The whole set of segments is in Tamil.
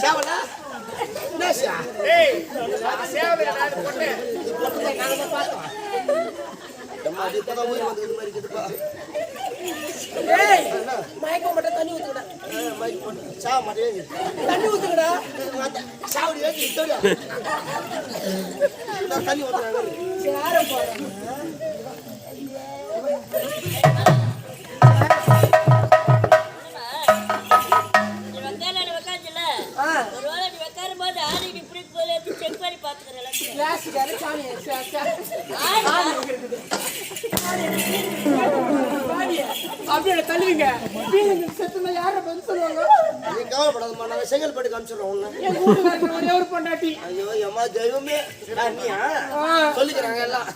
சேவல என்னசியா ஏய் சேவல நான் போட்டேன் நாங்க பார்த்தோம் அம்மா இதுதான் ஊர் வந்து இந்த மாதிரி இருக்குதுப்பா ஏய் மயக்கம் மட்டும் தண்ணி ஊத்துடா மைக் போட்டு சாவ மாட்டேங்க தண்ணி ஊத்துடா சாவடி ஏத்தி இத்தோடியா நான் தண்ணி ஊத்துறாங்க சேர போறேன் அப்படியே தள்ளுவீங்க செத்துனா யாரை பதில் சொல்லுவாங்க நீ கவலைப்படாதம்மா நாங்கள் செங்கல்பட்டு காமிச்சிடுறோம் ஒன்று என் ஊருக்காரங்க ஒரே ஒரு பொண்டாட்டி ஐயோ எம்மா தெய்வமே நீயா சொல்லிக்கிறாங்க எல்லாம்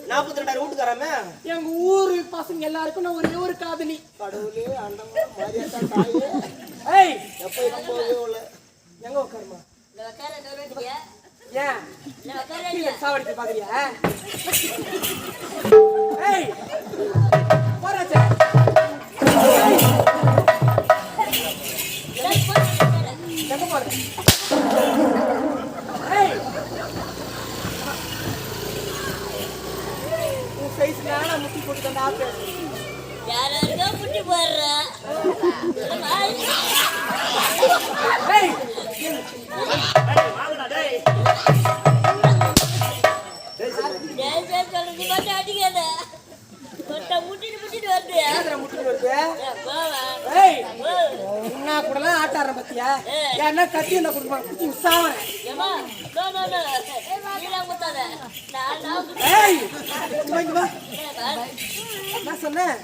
42,000 வீட்டுக்காராமே எங்க ஊரு பசங்க எல்லாருக்கும் நான் ஒரே ஒரு காதலி கடவுளே அண்டமா மாரியாத்தா தாயே ஏய் எப்போ இருக்க போகவே இல்லை எங்க உட்காருமா ஏன் சாவடிச்சு பாக்குறியா ஏய் போறாச்சே எங்க போற ஏய் உன் சைஸ் நானா முட்டி போட்டு அந்த ஆப்பு யாரோ முட்டி போடுறா ஏய் வாங்கடா டேய் அடிக்காத முட்டிட்டு வருது ஏய் என்ன கூடலாம் ஆட்டாடுற பத்தியா ஏன்னா கத்தி என்ன கொடுப்பாங்க குத்தி சாவறேன் ஏய் இங்க வா நான் சொன்னேன்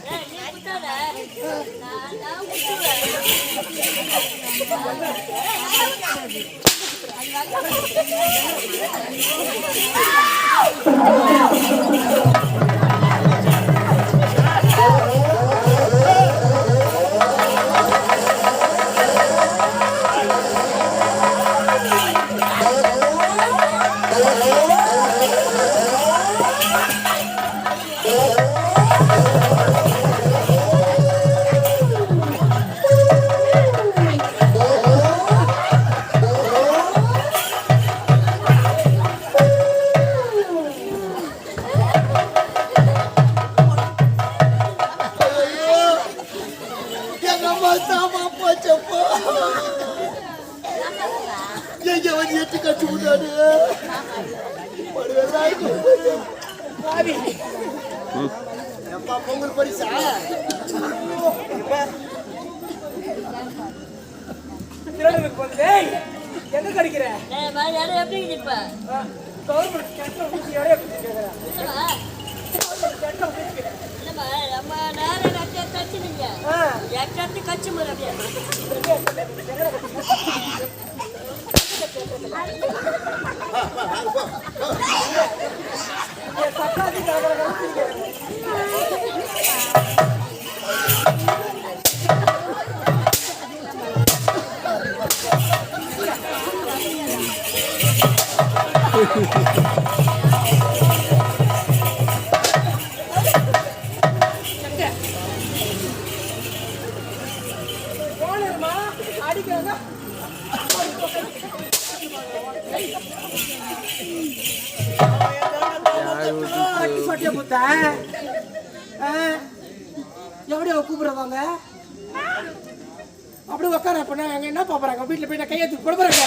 பொங்கல் பரிசா எங்க கிடைக்கிற கட்சி அடிக்கிறாங்க எப்படியா கூப்பிடுறவாங்க அப்படி உக்கார அப்ப அங்க என்ன பாக்குறாங்க வீட்டுல போய் கையை தூக்கி கொடுக்குறாங்க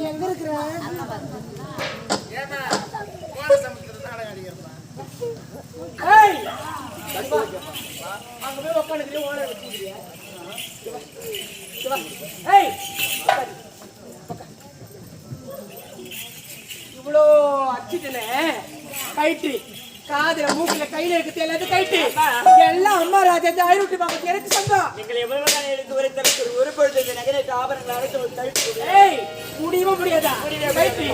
எங்க இருக்கிறேன் அங்க போய் உட்காந்து ஓட வச்சுக்கிறியா இவ்வளோ அச்சுட்டனே கைட்டு காதுல மூக்குல கையில இருக்கு எல்லாத்தையும் கைட்டு எல்லாம் அம்மா ராஜா ஆயிரத்தி பாப்பா எனக்கு சொந்தம் நீங்கள் எவ்வளவு எடுத்து ஒரு தலைக்கு ஒரு பொழுது நகரத்து ஆபரணங்கள் அழைத்து ஒரு தவிர்த்து ஏய் முடியவே முடியாதா கைட்டு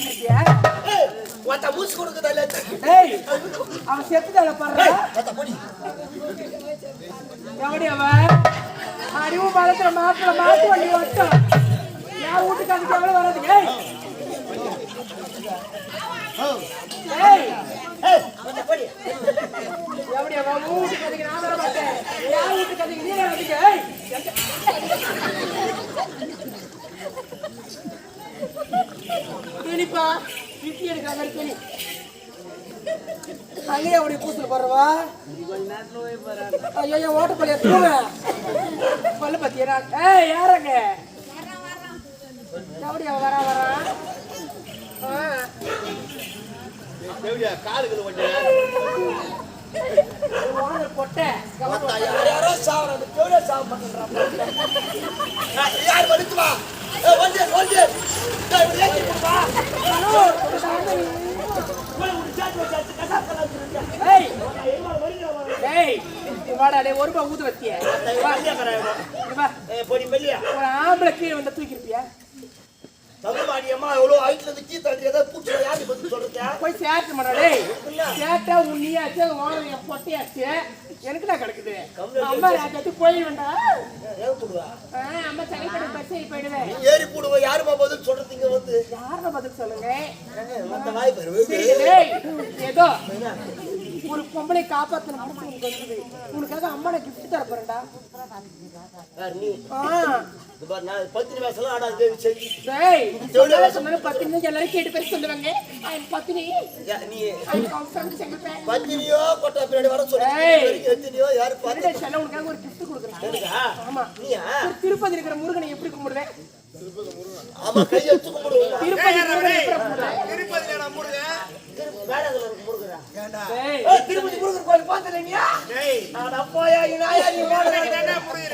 பண்ணிட்டு இருக்கியா? ஒத்த மூச்சு கொடுக்குதா இல்ல? ஏய், அவன் செத்துட்டால பாரு. எவடி அவன்? அறிவு பாலத்துல மாட்டு வண்டி வட்டம். என் வீட்டுக்கு அதுக்கு எவ்வளவு வராதுங்க? ஏய், எவடி அவன்? வீட்டுக்கு அதுக்கு நான் வர மாட்டேன். என் வீட்டுக்கு அதுக்கு நீ வராதுங்க. துணிப்பா விக்கி எடுக்கிற மாதிரி துணி அங்கேயே அப்படி பூசல் போடுறவா. ஐயோ ஓட்டப்பள்ளியா தூங்க பல்லு பத்தியா? ஏய் யாருங்க எப்படி வரா வரா பொட்டை யாரோ சாவறாங்க சாவ யார் படிச்சுவா ஒரு ரூபாய் ஊத்து வச்சிய ஒரு ஆம்பளை கீழே வந்து தூக்கிருப்பியா? தமிழ்மாடியம்மா எவ்வளவு ஹைட்ல இருந்து கீ தள்ளி ஏதாவது பூச்சி யாரு பத்தி சொல்றீங்க? போய் சேட்டு மாடே சேட்டா உன்னியாச்சு வாழ பொட்டையாச்சு எனக்கு தான் கிடக்குது. அம்மா ராஜாத்து போய் வேண்டாம் ஏன் போடுவா? அம்மா சனிக்கிழமை பஸ் ஏறி போயிடுவேன். ஏறி போடுவா யாருமா பதில் சொல்றீங்க? வந்து யாருமா பதில் சொல்லுங்க? மத்த வாய் பெறுவது ஏதோ ஒரு பொம்பளை காப்பாத்தின மனசு உனக்கு வந்தது. உனக்காக அம்மா நான் கிஃப்ட் தர போறேன்டா. நீ நான் 10 நிமிஷம் ஆடாது செஞ்சு சொன்ன 10 நிமிஷம் எல்லாரும் கேட்டு பேர் சொல்லுவாங்க. பத்தினி நீ பத்தினியோ கொட்டா பின்னாடி வர சொல்லியோ யாரு பாத்து உனக்காக ஒரு கிஃப்ட் கொடுக்குறேன். ஆமா திருப்பதி இருக்கிற முருகனை எப்படி கும்பிடுவேன்? ஆமா கையை வச்சு கும்பிடுவோம். திருப்பதில முருகன் வேடத்துல இருக்கு முருகரா. திருப்பதி முருகன் கோயில் பார்த்தீங்களா? நான் அப்போயா இனாயா நீ என்ன முருகன்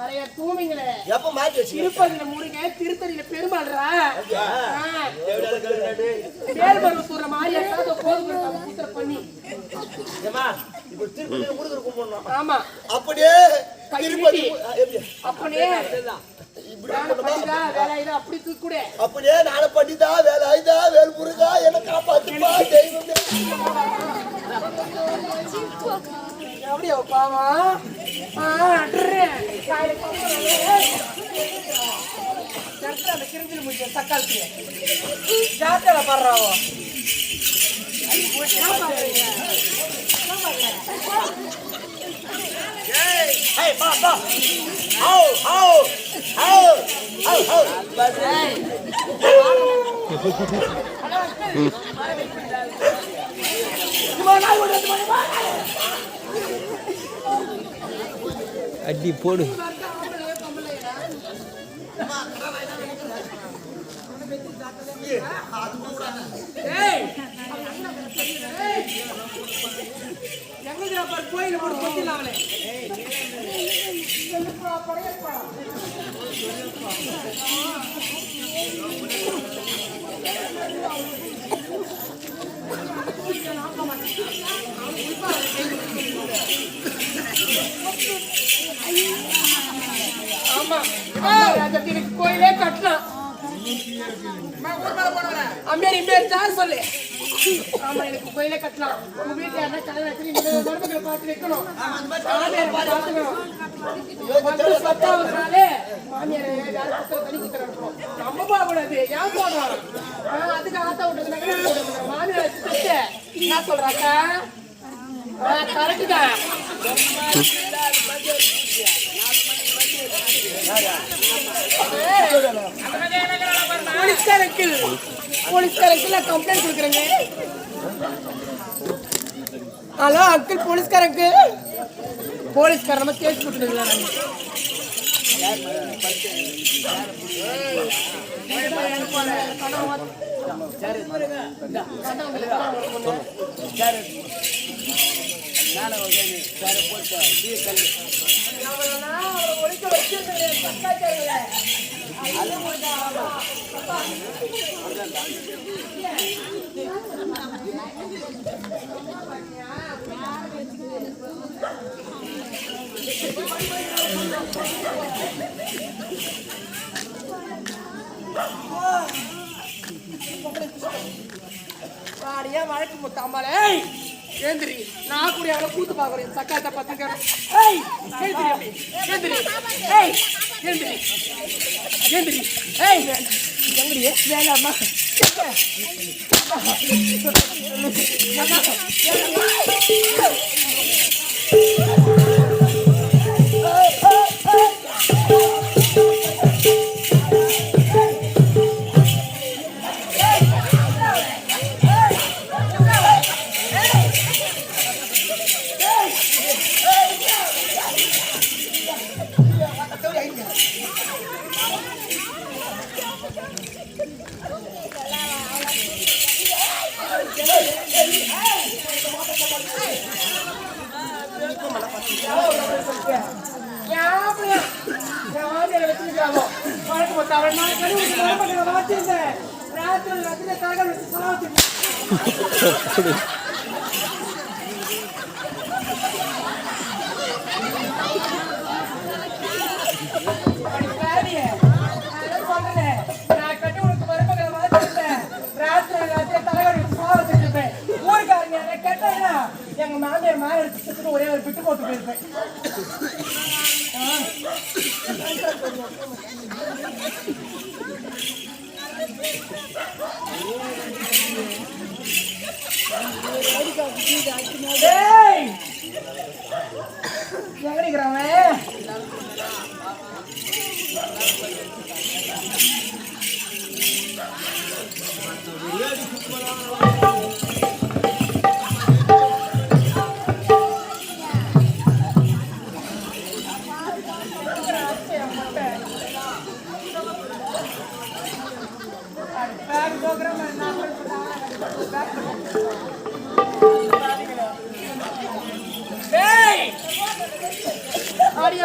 அரையா தூமிங்களே எப்ப மாத்தி வச்சு திருப்பதியில முருகன் திருத்தணியில பெருமாள்ரா. மேல்மருவத்தூர்ல மாரியாத்தா போதும் பண்ணி இப்ப திருப்பதியில முருகர் கும்பிடணும். ஆமா அப்படியே திருப்பதி அப்படியே அப்படி தூக்கி கூட அப்படியே நாள பண்ணிதா வேலை ஆயுதா வேல் முருகா என்ன காப்பாத்துப்பா தெய்வம். அப்படியே பாவா அந்த கிரிஞ்சில் முடிச்ச தக்காளி ஜாத்திர படுறாவோ Hey, Papa! How? அடி போடு. கோயில போட்டு கொத்திடலாங்களே. ஆமா ராஜாத்திற்கு கோயிலே கட்டலாம். அம்பேர் இம்பேர் சார் சொல்லு. ஆமா எனக்கு கோயிலே கட்டலாம். உங்க வீட்டுல யாரா கதை வச்சு மருமக்களை பார்த்து வைக்கணும். மாமியார் யாரும் தனி குத்துறோம் நம்ம போகக்கூடாது. ஏன் போடுறோம்? அதுக்கு ஆத்தா விட்டு மாமியார் என்ன சொல்றாக்கா? கரெக்டு தான். போலீஸ்காரங்க கம்ப்ளைண்ட் கொடுக்குறேங்க. ஹலோ அங்கிள் போலீஸ்காரங்க போலீஸ்கார நம்ம கேஸ் போட்டுருக்கலாம். அடியா வழக்கு முத்தாமலே ஏந்திரி நான் கூட எவ்வளவு கூத்து பாக்குறேன் சக்காத்த பத்துக்கிறேன் ஏய் ஏந்திரி அப்படி ஏந்திரி ஏய் ஏந்திரி ஏந்திரி ஏய் எங்கடி வேணாமா எங்க மாமியார் மேல எடுத்து ஒரே ஒரு பிட்டு போட்டு போயிருப்பேன். எங்கடிக்கிறவன்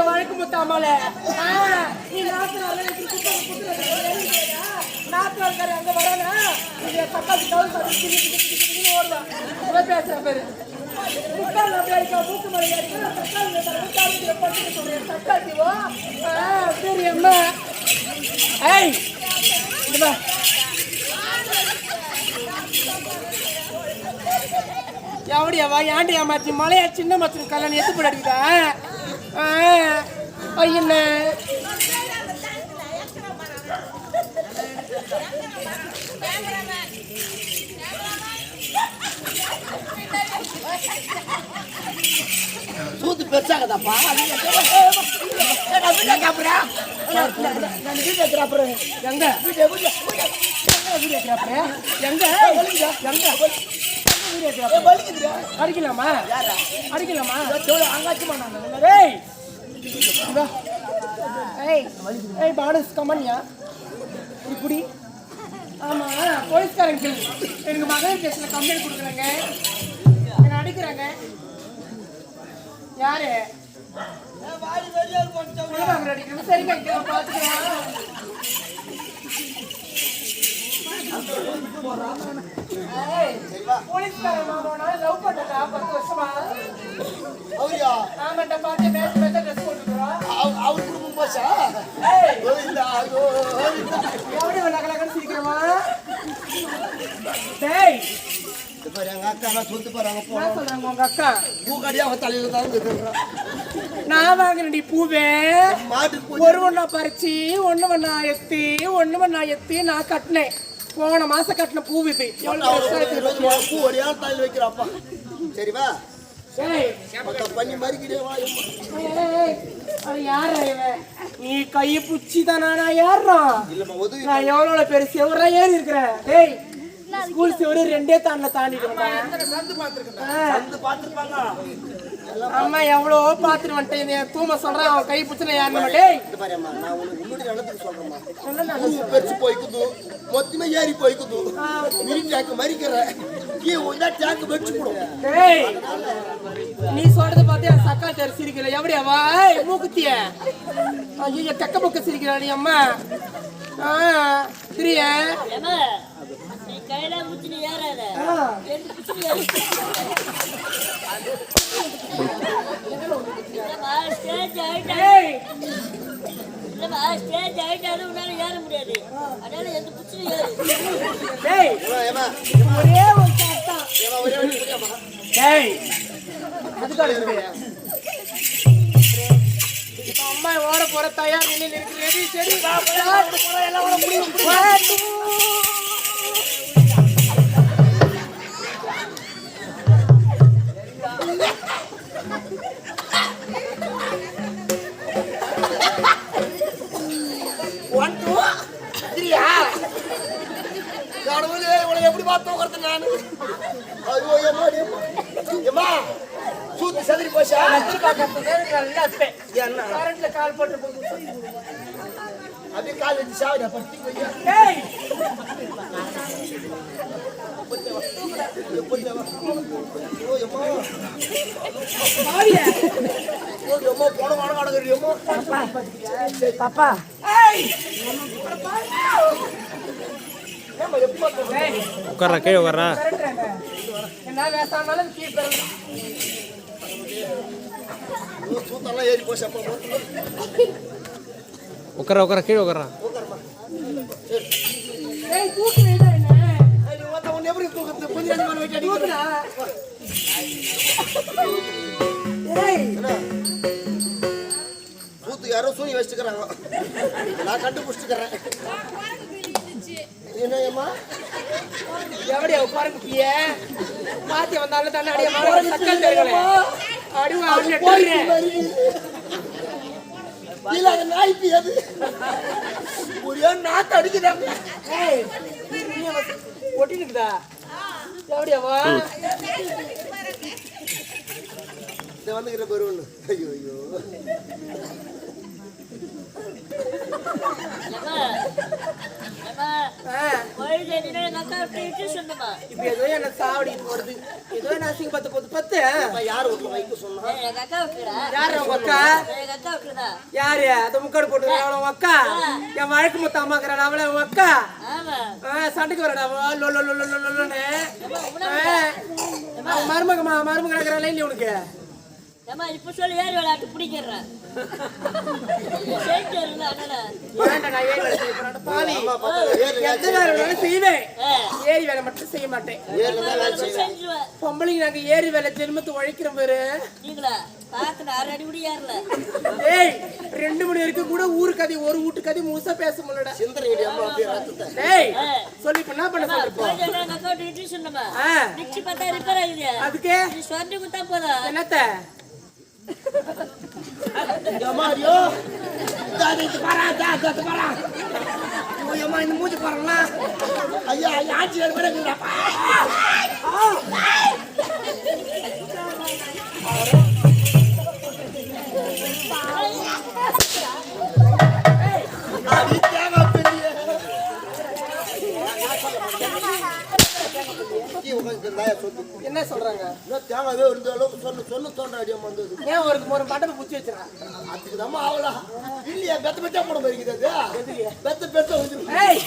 வழக்கு முத்தாமல நீ நாட்டு அங்க வரானா தக்காளி ஓடுவா பேசுற பேரு மூக்கு மலை தக்காளி சரி அம்மா ஏய் எவடியாவா ஏண்டி ஏமாச்சி மலையா சின்ன மச்சன் கல்யாணம் எத்து போய் அடிக்குதா என்ன சூத்து பெருசாகதாப்பா எங்க அடிக்கலாமா அடிக்கலாமா ஏய் பானஸ் கமன்யா இப்படி ஆமா போலீஸ்காரங்க எனக்கு மகளிர் கேஸ்ல கம்ப்ளைண்ட் கொடுக்குறாங்க என்ன அடிக்கிறாங்க யாரு அடிக்கணும் சரிங்க பாத்துக்கலாம் போலீஸ்காரன் மாமாவனா லவ் பண்ணா 10 வருஷமா அவரியா ஆமாண்டா பாத்து மேட்ச் ட்ரெஸ் போட்டுறோம் அவர் குடும்பம் போச்சா எவடி நகலகன்னு சிரிக்கிறமா டேய் எங்க அக்கா சொல்லிட்டு போறாங்க என்ன சொல்றாங்க உங்க அக்கா பூக்கடியா அவ தலையில தான் இருக்குறா நான் வாங்கினடி பூவே மாட்டு ஒரு ஒண்ணா பறிச்சு ஒண்ணு ஒண்ணா எத்தி நான் கட்டினேன் போன மாசம் கட்டின பூ இது பூ ஒரே தலையில வைக்கிறாப்பா சரிவா பண்ணி நீ கைய புச்சி தானா யாரா நான் எவ்வளவு பேரு செவரா ஏறி இருக்கிறேன் டேய் ஸ்கூல் செவரு 2 தாண்டிட்டு அம்மா எவ்வளவோ பாத்துட்டு வந்துட்டேன் தூம சொல்றேன் அவன் கை புச்சுல யாருன்னு டேய் பெருசு போய்க்குது மொத்தமே ஏறி போய்க்குது மினி டேங்க் மறிக்கிற டேங்க் வச்சு போடும் நீ சொல்றத பார்த்து என் சக்கா தெரு சிரிக்கல எப்படியாவா மூக்குத்திய ஐயோ கக்க பக்க சிரிக்கிறா நீ அம்மா திரிய கையில முச்சினி ஏறாத ஸ்டேஜ் ஆயிட்டாலும் உன்னால ஏற முடியாது அதனால எந்த புச்சினி ஏறு ஒரே ஒரு சாப்பிட்டா ஏமா ஒரே வழி புரியாமா? டேய் அதுக்காக சொல்றியா? இப்ப அம்மா ஓட போற தயார் நிலையில் இருக்கிறது. சரி வா போறோம் எல்லாம் ஓட முடியும். ஒன் டூ த்ரீயா? கடவுளே உங்களை எப்படி பார்த்து உட்கார்ந்து நானு? ஐயோ ஏமா சூத்து சதுரி போச்சா? என்ன கரண்ட்ல கால் போட்டு போகுது. அப்படியே கால் வச்சு சாவிடா பத்தி போய் டேய் மாரியா போன வாட வாடகறியோமோ பாப்பா ஏய் உட்கார்றா கீழே உட்கார்றா. என்ன வேசானாலும் கீழே சூத்தெல்லாம் ஏறி போச்சு அப்பா உட்கார உட்கார கீழே உட்கார்றா. ஏய் தூக்கு வேடா என்ன ஐயோ மத்த ஒண்ணே எப்படி தூக்குது கொஞ்சம் நேரம் வெயிட் அடி தூக்குடா. ஏய் சூத்து யாரோ சூனி வச்சிருக்காங்க நான் கண்டுபிடிச்சிக்கிறேன் என்ன ஏமா எவடியா உட்கார்ந்து பிய மாத்தி வந்தால தான அடியே மாற சக்கல் தெரியல அடிவா அடி நெட்டறே இல்ல அது நாய்க்கு அது ஒரே நாக்கு அடிக்குதாங்க ஏய் ஒட்டி நிக்குதா எவடியா வா இந்த வந்துகிற பருவன்னு ஐயோ ஐயோ இப்ப ஏதோ என்ன சாவடி போடுது ஏதோ என்ன அசிங்க பத்து யார் வீட்டுல வைக்க சொன்னா யாரு உங்க அக்கா யாரு அத முக்காடு போட்டு அவள அக்கா என் வழக்கு மொத்த அம்மாக்குறாடா அவள உங்க அக்கா சண்டைக்கு வரடா மருமக இருக்கிறாள் இல்லையா உனக்கு இப்ப சொல்லி ஏறி விளையாட்டு பிடிக்கிறேன் ஏரி வேலை மட்டும் செய்ய மாட்டேன் பொம்பளைங்க நாங்க ஏரி வேலை ஜென்மத்து உழைக்கிறோம் பேரு நீங்களா பாக்கணும் 6 அடி கூட ஏறல ஏய் 2 மணி வரைக்கும் கூட ஊரு கதை ஒரு வீட்டு கதை முழுசா பேச முடியல சிந்தனை அம்மா அப்படியே ரத்தத்தை ஏய் சொல்லி இப்ப என்ன பண்ண சொல்றப்போ அதுக்கு சொந்த குத்தா போதா என்னத்த மாரியோ பாரா இந்த மூஞ்சி பாருங்களா ஐயா ஆட்சி வருகிறா என்ன சொல்றாங்க தேங்காவே இருந்தாலும் சொன்ன தோன்றாடியா வந்தது ஏன் ஒரு மண்டபம் குச்சி வச்சிருக்கான் அதுக்கு தான் ஆகலாம் இல்லையா பெத்த பெத்தா போட போயிருக்குது அது பெத்த பெத்த வந்து ஏய்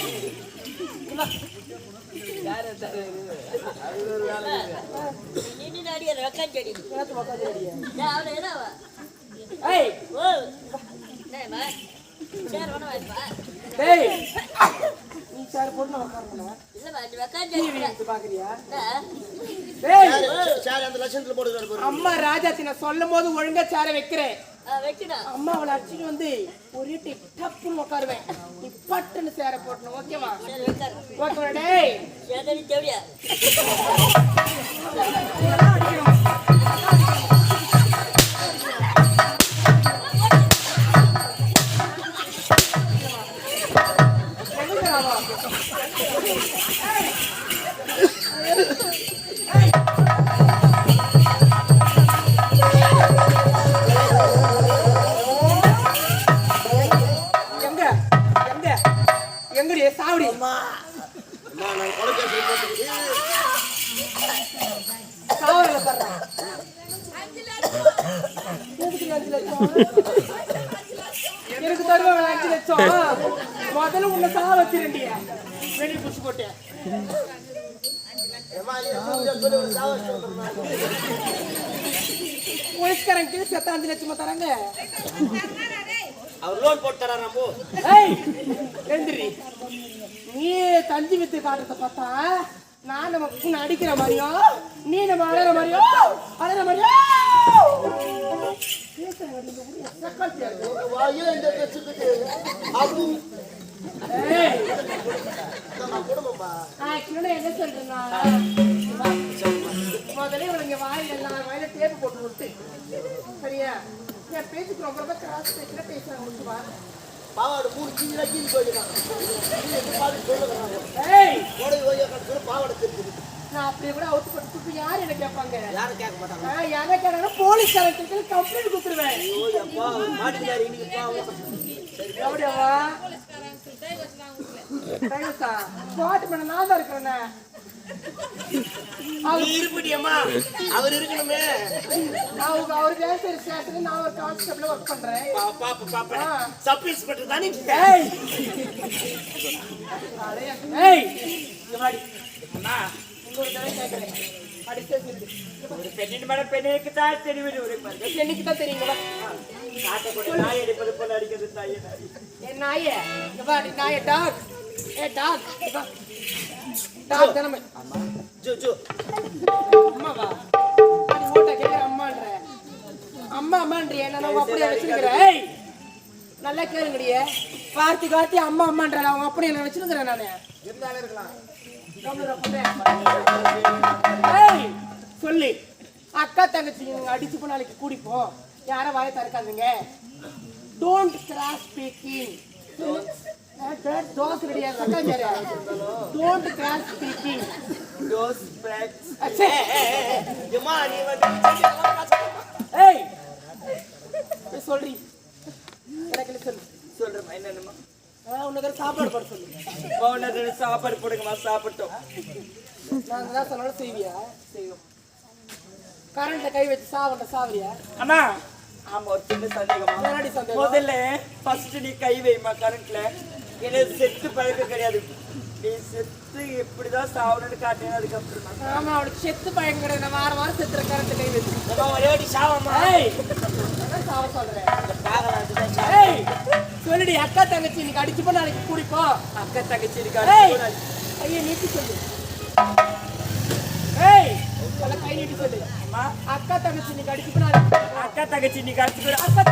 நின்னு அடிக்கிற வெக்கம் செடி என்னத்து உட்காந்து அடியா அவளை ஏதாவா ஏய் ஓ டேய்மா சேர் ஒண்ணு வைப்பா டேய் நீ சார் போட்டு உட்காரணும் இல்ல இந்த வெக்கம் செடி இது பாக்குறியா டேய் சார் அந்த லட்சணத்துல போடுறாரு பாரு அம்மா ராஜாத்தி நான் சொல்லும்போது ஒழுங்கா சேர வைக்கிறேன் வைக்கடா அம்மா அவளை அடிச்சிட்டு வந்து ஒரே டிப் டப்புன்னு உட்காருவேன் நீ பட்டுன்னு சேர போடணும் ஓகேவா சரி வைக்காரு ஓகேவா டேய் சேதனி தேவடியா சாவடி நான் கொலைக்கேசி போட்டு சாவடில பாரு 5 லட்சம் எனக்கு தருவாங்க 5 லட்சம் முதல்ல உன்னை சாவ வச்சிரண்டியா வெளிய புடிச்சு போட்டு போலீஸ்காரங்க செத்த 5 லட்சமா தராங்க அவர் லோன் போட்டு தராரா போ ஏய் எந்திரி நீ தஞ்சி வித்து காட்டுறத பார்த்தா நான் நம்ம உன்னை அடிக்கிற மாதிரியோ நீ நம்ம அழற மாதிரியோ உங்க வாயும் இந்த வச்சுக்கிட்டு அதுவும் ஏய், நம்ம குடும்பமா actually நான் என்ன சொல்றேன்னா, முதல்ல இவனுங்க வாயில எல்லாம் வாயில டேப்பு போட்டு விட்டு சரியா என் பேச்சுக்கு ரொம்ப கிராஸ் பேச்சுல பேசுறாங்க முடிச்சுவா. பாவாடை 3 கிலோ கீழ் போயிடுறான் சொல்லுங்க ஏய், பாவாடை தெரிஞ்சு நான் அப்படியே கூட அவுத்து போட்டு யார் என்ன கேட்பாங்க? யாரும் கேட்க மாட்டாங்க. யாரை கேட்டாங்கன்னா போலீஸ்காரங்களுக்கு கம்ப்ளைண்ட் கொடுத்துருவேன். ஐயோ அப்பா மாட்டிக்காரு இன்னைக்கு எப்படியாவா கைவசா பாட்டு பண்ண நான் தான் இருக்கிறேன்னு இருப்படியம்மா அவர் இருக்கணுமே. அவர் வேலை ஸ்டேஷன் நான் ஒரு கான்ஸ்டபிள் ஒர்க் பண்றேன். பாப்பா சப் இன்ஸ்பெக்டர் தானே. ஏய் ஏய் இவாடி அம்மா இன்னொரு தடவை கேட்கிறேன். அடிச்சே சொல்லு. ஒரு பெண்ணின் மேல பெண்ணுக்கு தான் தெரிவிடு ஒரு பாருங்க. என்னைக்கு தான் தெரியுங்களா? காட்டக்கூடிய நாய் அடிப்பது போல அடிக்கிறது தாயே நாய். என் நாயே இவாடி நாயே டாக். ஏ டாக் இவா டாக் தானே. ஜோ அம்மாவா அது ஓட்ட கேக்குற அம்மான்ற அம்மான்றியே நான் அப்படியே வச்சிருக்கிறேன். ஏய் நல்லா கேளுங்கடியே கார்த்தி அம்மா அம்மான்ற அவங்க அப்படியே என்ன வச்சிருக்கிறேன் நானு. இருந்தாலும் இருக்கலாம். ஏய் சொல்லி அக்கா தங்கச்சி அடிச்சு போ நாளைக்கு கூடிப்போம். யாரும் வாயை திறக்காதுங்க. Don't cross speaking. தோஸ் ரெடியா அக்கா don't cross speaking. Those blacks. ஏமா நீ வந்து ஏய் சொல்றீ எனக்கு சொல்லு. சொல்றேன் என்னமா உனக்கு சாப்பாடு போட சொல்லு. பவுனர் சாப்பாடு போடுங்கம்மா சாப்பிட்டோம். நாங்க தான் சொன்னாலும் செய்வியா? செய்வோம். கரண்ட்ல கை வச்சு சாவரியா? அம்மா ஆமா ஒரு சின்ன சந்தேகமா. என்னடி சந்தேகம்? முதல்ல ஃபர்ஸ்ட் நீ கை வைமா கரண்ட்ல. எனக்கு செத்து பழக்கம் கிடையாது. நீ செத்து எப்படிதான் சாவணும்னு காட்டினா அதுக்கப்புறம் தான். ஆமா அவளுக்கு செத்து பயம் கிடையாது. நான் வாரம் செத்துற கரண்ட் கை வச்சு அம்மா ஒரே வாட்டி சாவம்மா. ஏய் நான் சாவ சொல்றேன். பாக்கலாம் அதுதான் சாவ. ஏய் சொல்லுடி அக்கா தங்கச்சி இன்னைக்கு அடிச்சு போ நாளைக்கு கூடிப்போம். அக்கா தங்கச்சி இருக்கா? ஏய் ஐயா நீட்டி சொல்லு. ஏய் சொல்ல கை நீட்டி சொல்லு. அம்மா அக்கா தங்கச்சி இன்னைக்கு அடிச்சு போ நாளைக்கு அக்கா தங்கச்சி நீ கடிச்சு போடு. அக்கா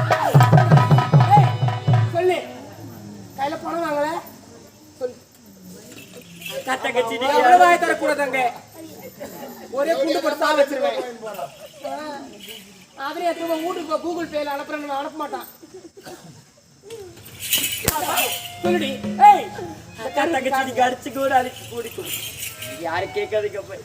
ஏய் சொல்லு கையில பணம் வாங்கல சொல்லு. அக்கா தங்கச்சி நீ எவ்வளவு வாய் தரக்கூடாதுங்க. ஒரே குண்டு போட்டு சாவ வச்சிருவேன். அதுல எத்தனை வீட்டுக்கு கூகுள் பேல அனுப்புறேன்னு அனுப்ப மாட்டான். சொல்லுடி. ஏய் அக்கா தங்கச்சி நீ கடிச்சு கூட அழிச்சு கூடி கொடு. யாரு கேட்காதுக்கு போய்